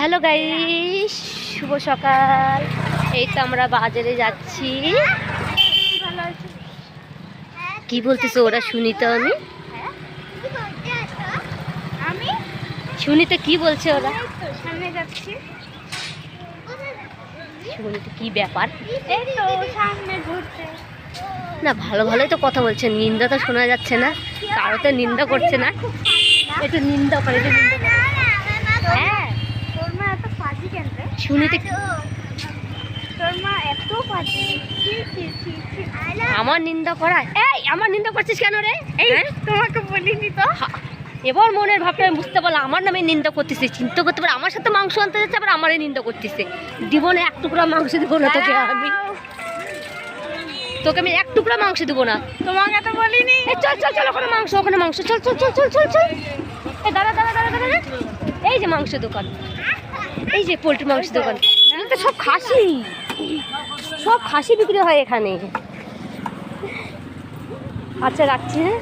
Hello guys, শুভ সকাল। এই তো আমরা বাজারে যাচ্ছি। কি বলতেছো ওরা? শুনি তো আমি শুনি তো কি বলছে ওরা। সামনে যাচ্ছি। শুনি তো কি ব্যাপার। এই তো সামনে ঘুরতে। না, ভালো ভালোই তো কথা বলছে, নিন্দা তো শোনা যাচ্ছে না, কারো তো নিন্দা করছে না। একটু নিন্দা করে, একটু নিন্দা করে। হ্যাঁ, তোর মা এত ফাজি কেন রে? শুনি তো তোর মা এত ফাজি। আমার নিন্দা করা। এই, আমার নিন্দা করছিস কেন রে? এই হ্যাঁ? তোমাকে বলিনি তো। এবার মনের ভাবটা আমি বুঝতে পারলাম, আমার নামে নিন্দা করতেছে। চিন্তা করতে পারে আমার সাথে মাংস আনতে যাচ্ছে, আবার আমারই নিন্দা করতেছে। দিব না এক টুকরা মাংস দিব না তোকে আমি এক টুকরা মাংস দিব না। তোমাকে তো বলিনি। এই চল চল চল, ওখানে মাংস, ওখানে মাংস, চল চল চল চল চল চল। এই দাঁড়া দাঁড়া দাঁড়া দাঁড়া, এই যে মাংস দোকান, এই যে পোল্ট্রি মাংস দোকান। কিন্তু সব খাসি, সব খাসি বিক্রি হয় এখানে। আচ্ছা রাখছি, হ্যাঁ।